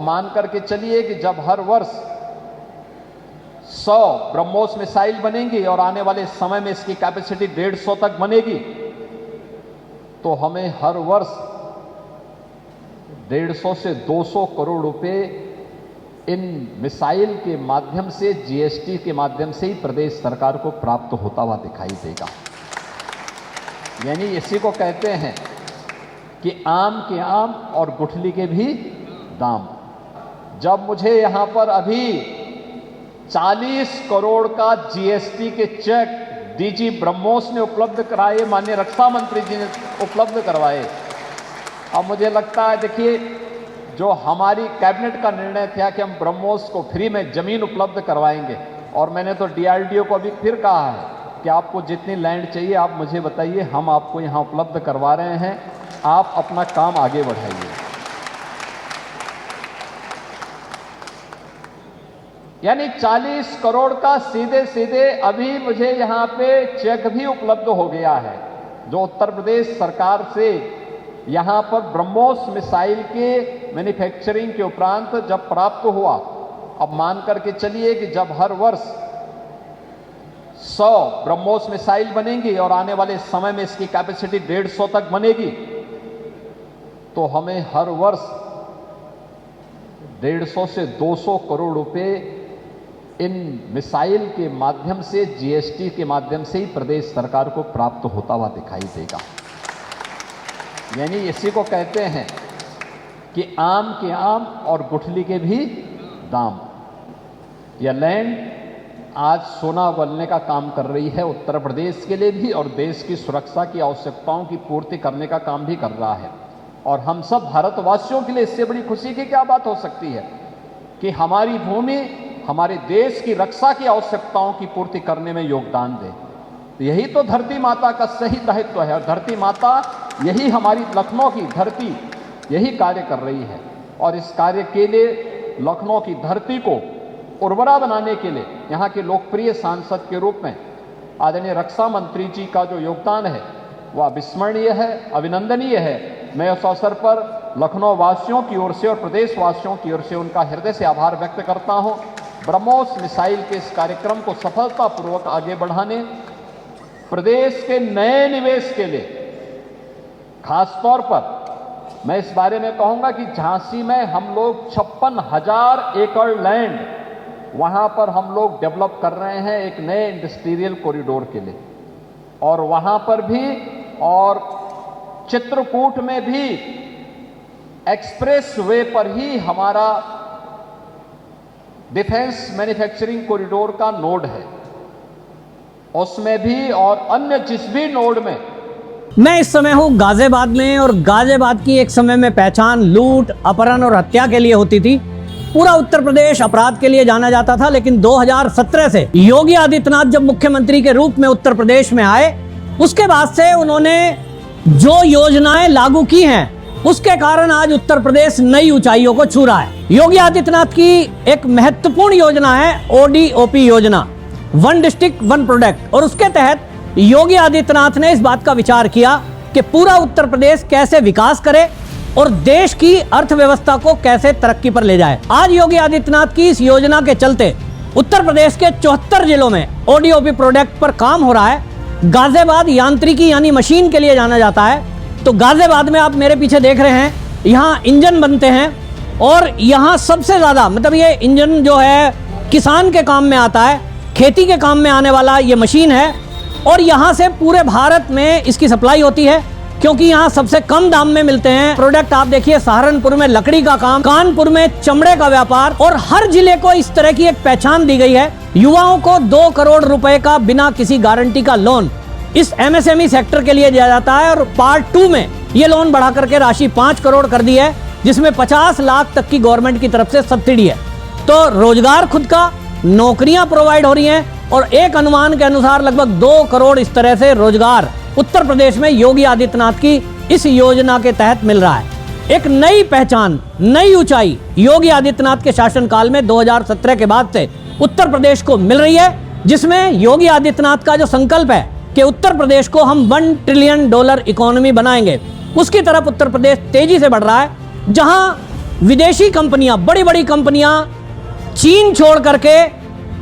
मान करके चलिए कि जब हर वर्ष 100 ब्रह्मोस मिसाइल बनेंगी और आने वाले समय में इसकी कैपेसिटी 150 तक बनेगी, तो हमें हर वर्ष 150 से 200 करोड़ रुपए इन मिसाइल के माध्यम से, जीएसटी के माध्यम से ही प्रदेश सरकार को प्राप्त होता हुआ दिखाई देगा। यानी इसी को कहते हैं कि आम के आम और गुठली के भी दाम। जब मुझे यहां पर अभी 40 करोड़ का जीएसटी के चेक डीजी ब्रह्मोस ने उपलब्ध कराए, माननीय रक्षा मंत्री जी ने उपलब्ध करवाए, अब मुझे लगता है, देखिए, जो हमारी कैबिनेट का निर्णय था कि हम ब्रह्मोस को फ्री में जमीन उपलब्ध करवाएंगे, और मैंने तो डीआरडीओ को अभी फिर कहा है कि आपको जितनी लैंड चाहिए आप मुझे बताइए, हम आपको यहां उपलब्ध करवा रहे हैं, आप अपना काम आगे बढ़ाइए। यानी 40 करोड़ का सीधे सीधे अभी मुझे यहां पे चेक भी उपलब्ध हो गया है, जो उत्तर प्रदेश सरकार से यहां पर ब्रह्मोस मिसाइल के मैन्युफैक्चरिंग के उपरांत जब प्राप्त हुआ। अब मान करके चलिए कि जब हर वर्ष 100 ब्रह्मोस मिसाइल बनेंगी और आने वाले समय में इसकी कैपेसिटी 150 तक बनेगी, तो हमें हर वर्ष 150 से 200 करोड़ रुपए इन मिसाइल के माध्यम से, जीएसटी के माध्यम से ही प्रदेश सरकार को प्राप्त होता हुआ दिखाई देगा। यानी इसी को कहते हैं कि आम के आम और गुठली के भी दाम। यह लैंड आज सोना उगलने का काम कर रही है, उत्तर प्रदेश के लिए भी, और देश की सुरक्षा की आवश्यकताओं की पूर्ति करने का काम भी कर रहा है। और हम सब भारतवासियों के लिए इससे बड़ी खुशी की क्या बात हो सकती है कि हमारी भूमि हमारे देश की रक्षा की आवश्यकताओं की पूर्ति करने में योगदान दे। यही तो धरती माता का सही दायित्व है, और धरती माता यही हमारी लखनऊ की धरती यही कार्य कर रही है। और इस कार्य के लिए लखनऊ की धरती को उर्वरा बनाने के लिए यहाँ के लोकप्रिय सांसद के रूप में आदरणीय रक्षा मंत्री जी का जो योगदान है वह अविस्मरणीय है, अभिनंदनीय है। मैं उस अवसर पर लखनऊ वासियों की ओर से और प्रदेश वासियों की ओर से उनका हृदय से आभार व्यक्त करता हूं। ब्रह्मोस मिसाइल के इस कार्यक्रम को सफलतापूर्वक आगे बढ़ाने, प्रदेश के नए निवेश के लिए खासतौर पर मैं इस बारे में कहूंगा कि झांसी में हम लोग 56,000 एकड़ लैंड वहां पर हम लोग डेवलप कर रहे हैं एक नए इंडस्ट्रियल कॉरिडोर के लिए, और वहां पर भी और चित्रकूट में भी एक्सप्रेस वे पर ही हमारा डिफेंस मैन्युफैक्चरिंग कॉरिडोर का नोड है, उसमें भी और अन्य जिस भी नोड में। मैं इस समय हूं गाजियाबाद में, और गाजियाबाद की एक समय में पहचान लूट, अपहरण और हत्या के लिए होती थी। पूरा उत्तर प्रदेश अपराध के लिए जाना जाता था, लेकिन 2017 से योगी आदित्यनाथ जब मुख्यमंत्री के रूप में उत्तर प्रदेश में आए, उसके बाद से उन्होंने जो योजनाएं लागू की हैं, उसके कारण आज उत्तर प्रदेश नई ऊंचाइयों को छू रहा है। योगी आदित्यनाथ की एक महत्वपूर्ण योजना है ओडीओपी योजना, वन डिस्ट्रिक्ट वन प्रोडक्ट, और उसके तहत योगी आदित्यनाथ ने इस बात का विचार किया कि पूरा उत्तर प्रदेश कैसे विकास करे और देश की अर्थव्यवस्था को कैसे तरक्की पर ले जाए। आज योगी आदित्यनाथ की इस योजना के चलते उत्तर प्रदेश के 74 जिलों में ओडीओपी प्रोडक्ट पर काम हो रहा है। गाजियाबाद यांत्रिकी यानी मशीन के लिए जाना जाता है, तो गाजियाबाद में आप मेरे पीछे देख रहे हैं, यहाँ इंजन बनते हैं, और यहाँ सबसे ज्यादा मतलब ये इंजन जो है किसान के काम में आता है, खेती के काम में आने वाला ये मशीन है, और यहाँ से पूरे भारत में इसकी सप्लाई होती है, क्योंकि यहाँ सबसे कम दाम में मिलते हैं प्रोडक्ट। आप देखिए, सहारनपुर में लकड़ी का काम, कानपुर में चमड़े का व्यापार, और हर जिले को इस तरह की एक पहचान दी गई है। युवाओं को 2 करोड़ रुपए का बिना किसी गारंटी का लोन इस एमएसएमई सेक्टर के लिए दिया जाता है, और पार्ट 2 में ये लोन बढ़ा करके राशि 5 करोड़ कर दी है, जिसमें 50 लाख तक की गवर्नमेंट की तरफ से सब्सिडी है। तो रोजगार खुद का, नौकरियां प्रोवाइड हो रही हैं, और एक अनुमान के अनुसार लगभग 2 करोड़ इस तरह से रोजगार उत्तर प्रदेश में योगी आदित्यनाथ की इस योजना के तहत मिल रहा है। एक नई पहचान, नई ऊंचाई योगी आदित्यनाथ के शासनकाल में 2017 के बाद से उत्तर प्रदेश को मिल रही है, जिसमें योगी आदित्यनाथ का जो संकल्प है कि उत्तर प्रदेश को हम $1 ट्रिलियन इकोनॉमी बनाएंगे, उसकी तरफ उत्तर प्रदेश तेजी से बढ़ रहा है। जहां विदेशी कंपनियां, बड़ी बड़ी कंपनियां चीन छोड़ करके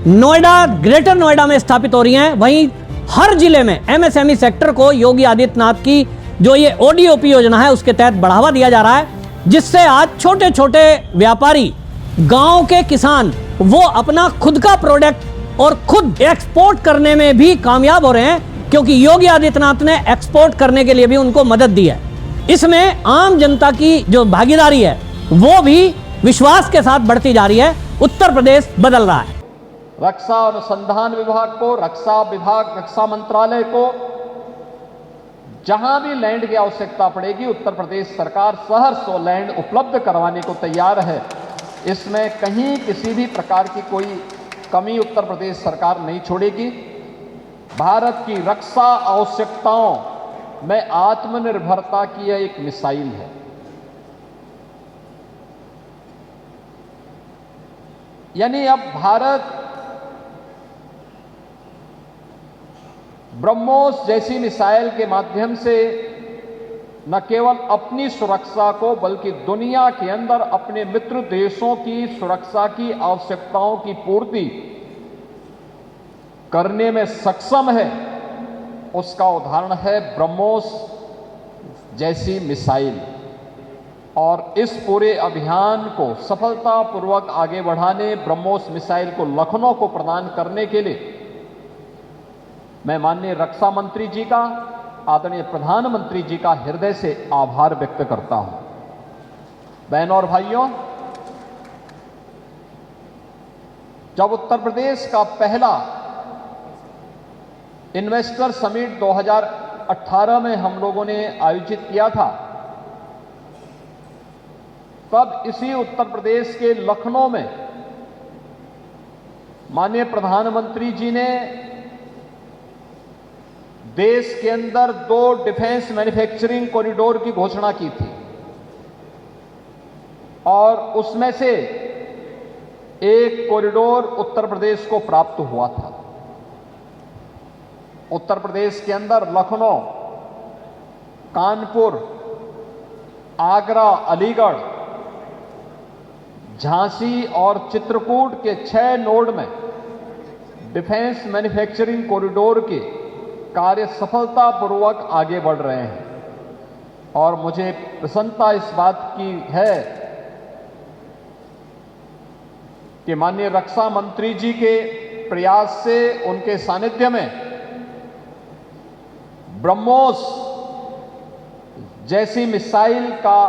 नोएडा, ग्रेटर नोएडा में स्थापित हो रही हैं। वहीं हर जिले में एमएसएमई सेक्टर को योगी आदित्यनाथ की जो ये ओडीओपी योजना है उसके तहत बढ़ावा दिया जा रहा है, जिससे आज छोटे छोटे व्यापारी, गांव के किसान वो अपना खुद का प्रोडक्ट और खुद एक्सपोर्ट करने में भी कामयाब हो रहे हैं, क्योंकि योगी आदित्यनाथ ने एक्सपोर्ट करने के लिए भी उनको मदद दी है। इसमें आम जनता की जो भागीदारी है वो भी विश्वास के साथ बढ़ती जा रही है। उत्तर प्रदेश बदल रहा है। रक्षा अनुसंधान विभाग को, रक्षा मंत्रालय को जहां भी लैंड की आवश्यकता पड़ेगी, उत्तर प्रदेश सरकार सहर्ष वो लैंड उपलब्ध करवाने को तैयार है। इसमें कहीं किसी भी प्रकार की कोई कमी उत्तर प्रदेश सरकार नहीं छोड़ेगी। भारत की रक्षा आवश्यकताओं में आत्मनिर्भरता की यह एक मिसाइल है। यानी अब भारत ब्रह्मोस जैसी मिसाइल के माध्यम से न केवल अपनी सुरक्षा को बल्कि दुनिया के अंदर अपने मित्र देशों की सुरक्षा की आवश्यकताओं की पूर्ति करने में सक्षम है। उसका उदाहरण है ब्रह्मोस जैसी मिसाइल। और इस पूरे अभियान को सफलतापूर्वक आगे बढ़ाने, ब्रह्मोस मिसाइल को लखनऊ को प्रदान करने के लिए मैं माननीय रक्षा मंत्री जी का, आदरणीय प्रधानमंत्री जी का हृदय से आभार व्यक्त करता हूं। बहनों और भाइयों, जब उत्तर प्रदेश का पहला इन्वेस्टर समिट 2018 में हम लोगों ने आयोजित किया था, तब इसी उत्तर प्रदेश के लखनऊ में माननीय प्रधानमंत्री जी ने देश के अंदर 2 डिफेंस मैन्युफैक्चरिंग कॉरिडोर की घोषणा की थी और उसमें से एक कॉरिडोर उत्तर प्रदेश को प्राप्त हुआ था। उत्तर प्रदेश के अंदर लखनऊ, कानपुर, आगरा, अलीगढ़, झांसी और चित्रकूट के 6 नोड में डिफेंस मैन्युफैक्चरिंग कॉरिडोर के कार्य सफलतापूर्वक आगे बढ़ रहे हैं। और मुझे प्रसन्नता इस बात की है कि माननीय रक्षा मंत्री जी के प्रयास से, उनके सानिध्य में ब्रह्मोस जैसी मिसाइल का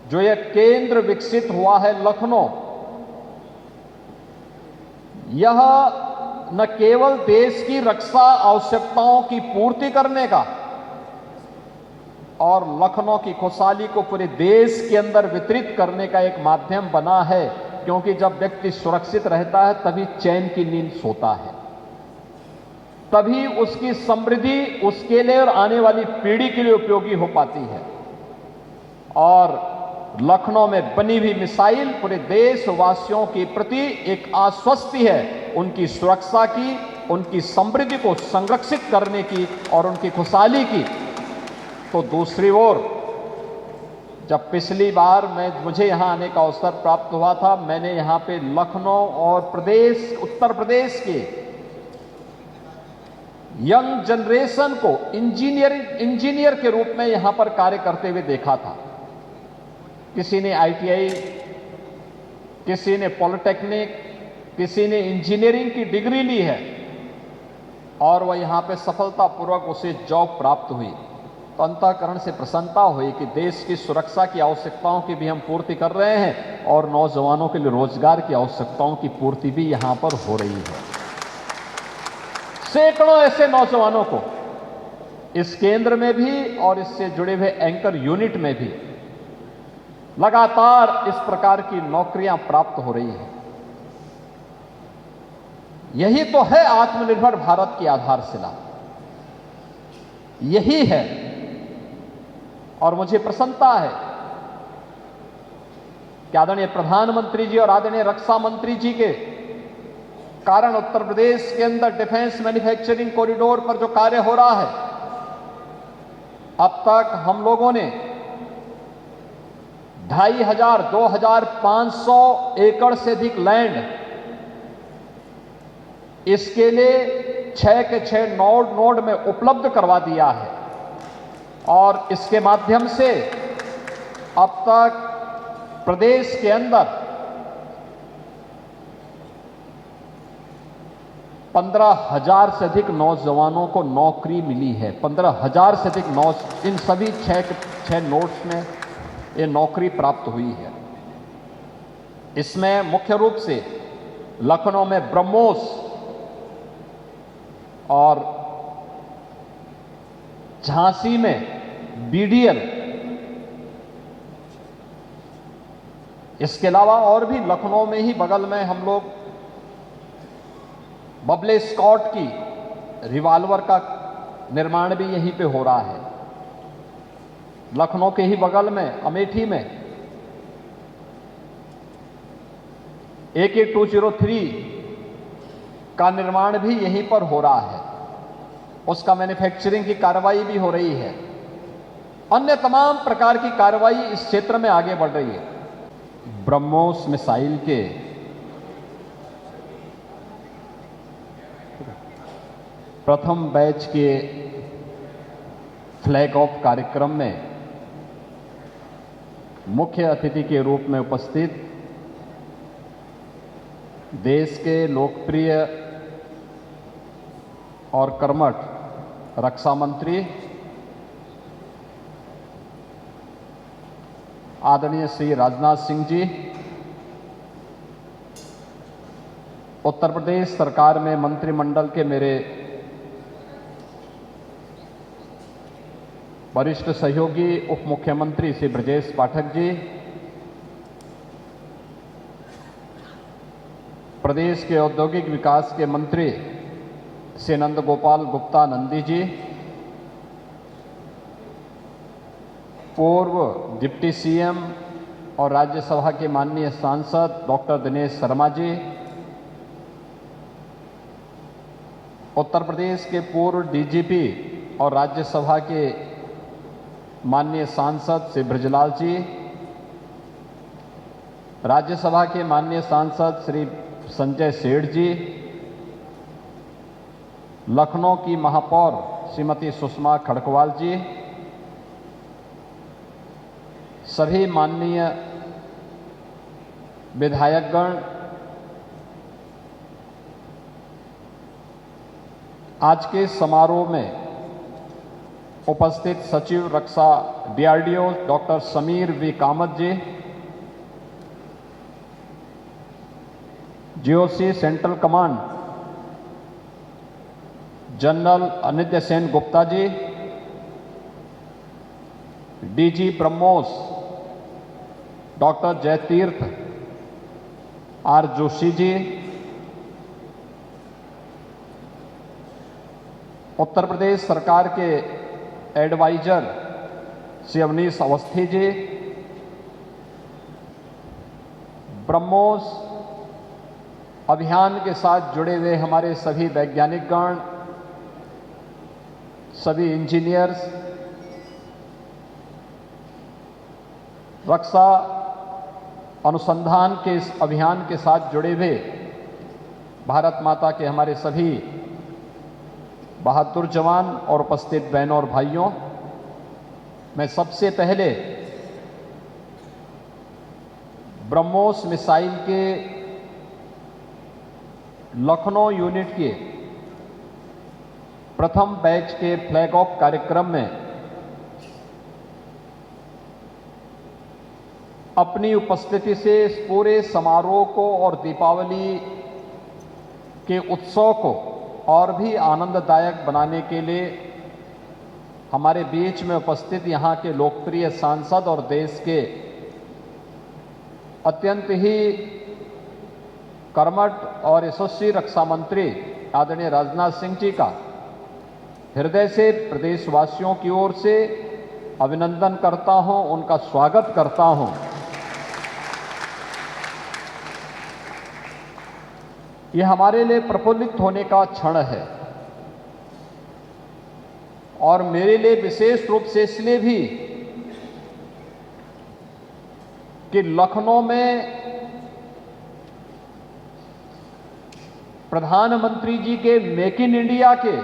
जो यह केंद्र विकसित हुआ है लखनऊ, यह न केवल देश की रक्षा आवश्यकताओं की पूर्ति करने का और लखनऊ की खुशहाली को पूरे देश के अंदर वितरित करने का एक माध्यम बना है, क्योंकि जब व्यक्ति सुरक्षित रहता है तभी चैन की नींद सोता है, तभी उसकी समृद्धि उसके लिए और आने वाली पीढ़ी के लिए उपयोगी हो पाती है। और लखनऊ में बनी हुई मिसाइल पूरे देशवासियों के प्रति एक आश्वस्ति है, उनकी सुरक्षा की, उनकी समृद्धि को संरक्षित करने की और उनकी खुशहाली की। तो दूसरी ओर जब पिछली बार मुझे यहां आने का अवसर प्राप्त हुआ था, मैंने यहां पे लखनऊ और उत्तर प्रदेश के यंग जनरेशन को इंजीनियर के रूप में यहां पर कार्य करते हुए देखा था। किसी ने ITI, किसी ने पॉलिटेक्निक, किसी ने इंजीनियरिंग की डिग्री ली है और वह यहां पे सफलतापूर्वक उसे जॉब प्राप्त हुई। तो अंतःकरण से प्रसन्नता हुई कि देश की सुरक्षा की आवश्यकताओं की भी हम पूर्ति कर रहे हैं और नौजवानों के लिए रोजगार की आवश्यकताओं की पूर्ति भी यहां पर हो रही है। सैकड़ों ऐसे नौजवानों को इस केंद्र में भी और इससे जुड़े हुए एंकर यूनिट में भी लगातार इस प्रकार की नौकरियां प्राप्त हो रही हैं। यही तो है आत्मनिर्भर भारत की आधारशिला, यही है। और मुझे प्रसन्नता है कि आदरणीय प्रधानमंत्री जी और आदरणीय रक्षा मंत्री जी के कारण उत्तर प्रदेश के अंदर डिफेंस मैन्युफैक्चरिंग कॉरिडोर पर जो कार्य हो रहा है, अब तक हम लोगों ने 2500 2500 एकड़ से अधिक लैंड इसके लिए 6 के 6 नोड में उपलब्ध करवा दिया है और इसके माध्यम से अब तक प्रदेश के अंदर 15,000 से अधिक नौजवानों को नौकरी मिली है। 15,000 से अधिक इन सभी 6 नोड्स में ये नौकरी प्राप्त हुई है। इसमें मुख्य रूप से लखनऊ में ब्रह्मोस और झांसी में बीडीएल, इसके अलावा और भी लखनऊ में ही बगल में हम लोग बबले स्कॉट की रिवॉल्वर का निर्माण भी यहीं पे हो रहा है। लखनऊ के ही बगल में अमेठी में AK-203 का निर्माण भी यहीं पर हो रहा है। उसका मैन्युफैक्चरिंग की कार्रवाई भी हो रही है। अन्य तमाम प्रकार की कार्रवाई इस क्षेत्र में आगे बढ़ रही है। ब्रह्मोस मिसाइल के प्रथम बैच के फ्लैग ऑफ कार्यक्रम में मुख्य अतिथि के रूप में उपस्थित देश के लोकप्रिय और कर्मठ रक्षा मंत्री आदरणीय श्री राजनाथ सिंह जी, उत्तर प्रदेश सरकार में मंत्रिमंडल के मेरे वरिष्ठ सहयोगी उप मुख्यमंत्री श्री ब्रजेश पाठक जी, प्रदेश के औद्योगिक विकास के मंत्री श्री नंद गोपाल गुप्ता नंदी जी, पूर्व डिप्टी CM और राज्यसभा के माननीय सांसद डॉक्टर दिनेश शर्मा जी, उत्तर प्रदेश के पूर्व DGP और राज्यसभा के माननीय सांसद श्री ब्रजलाल जी, राज्यसभा के माननीय सांसद श्री संजय सेठ जी, लखनऊ की महापौर श्रीमती सुषमा खड़कवाल जी, सभी माननीय विधायकगण, आज के समारोह में उपस्थित सचिव रक्षा DRDO doctor Sameer V Kamat ji, GOC central command general Anindya Sengupta ji, DG BrahMos doctor Jayatheertha R Joshi ji, Uttar Pradesh सरकार के एडवाइजर श्री अवनीश अवस्थी जी, ब्रह्मोस अभियान के साथ जुड़े हुए हमारे सभी वैज्ञानिकगण, सभी इंजीनियर्स, रक्षा अनुसंधान के इस अभियान के साथ जुड़े हुए भारत माता के हमारे सभी बहादुर जवान और उपस्थित बहनों और भाइयों, मैं सबसे पहले ब्रह्मोस मिसाइल के लखनऊ यूनिट के प्रथम बैच के फ्लैग ऑफ कार्यक्रम में अपनी उपस्थिति से इस पूरे समारोह को और दीपावली के उत्सव को और भी आनंददायक बनाने के लिए हमारे बीच में उपस्थित यहाँ के लोकप्रिय सांसद और देश के अत्यंत ही कर्मठ और यशस्वी रक्षा मंत्री आदरणीय राजनाथ सिंह जी का हृदय से प्रदेशवासियों की ओर से अभिनंदन करता हूं, उनका स्वागत करता हूं। यह हमारे लिए प्रफुल्लित होने का क्षण है और मेरे लिए विशेष रूप से इसलिए भी कि लखनऊ में प्रधानमंत्री जी के मेक इन इंडिया के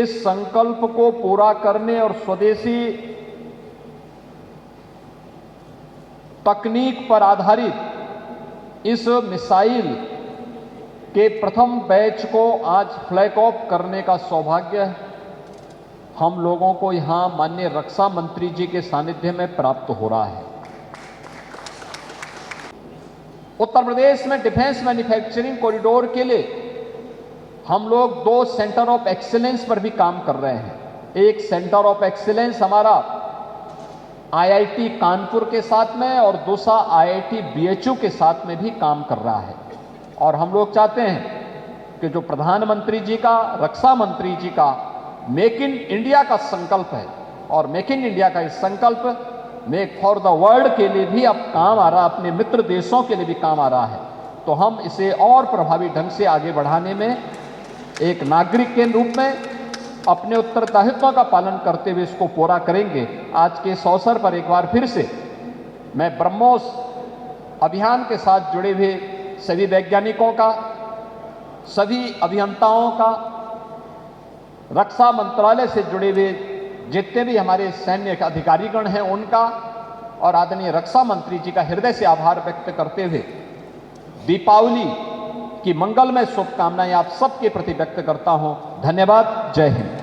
इस संकल्प को पूरा करने और स्वदेशी तकनीक पर आधारित इस मिसाइल के प्रथम बैच को आज फ्लैग ऑफ करने का सौभाग्य हम लोगों को यहां माननीय रक्षा मंत्री जी के सानिध्य में प्राप्त हो रहा है। उत्तर प्रदेश में डिफेंस मैन्युफैक्चरिंग कॉरिडोर के लिए हम लोग 2 सेंटर ऑफ एक्सीलेंस पर भी काम कर रहे हैं। एक सेंटर ऑफ एक्सीलेंस हमारा आईआईटी कानपुर के साथ में और दूसरा आईआईटी बीएचयू के साथ में भी काम कर रहा है। और हम लोग चाहते हैं कि जो प्रधानमंत्री जी का, रक्षा मंत्री जी का मेक इन इंडिया का संकल्प है और मेक इन इंडिया का इस संकल्प मेक फॉर द वर्ल्ड के लिए भी अब काम आ रहा है, अपने मित्र देशों के लिए भी काम आ रहा है। तो हम इसे और प्रभावी ढंग से आगे बढ़ाने में एक नागरिक के रूप में अपने उत्तरदायित्व का पालन करते हुए इसको पूरा करेंगे। आज के इस अवसर पर एक बार फिर से मैं ब्रह्मोस अभियान के साथ जुड़े हुए सभी वैज्ञानिकों का, सभी अभियंताओं का, रक्षा मंत्रालय से जुड़े हुए जितने भी हमारे सैन्य अधिकारीगण हैं उनका और आदरणीय रक्षा मंत्री जी का हृदय से आभार व्यक्त करते हुए दीपावली की मंगलमय शुभकामनाएं आप सबके प्रति व्यक्त करता हूं। धन्यवाद। जय हिंद।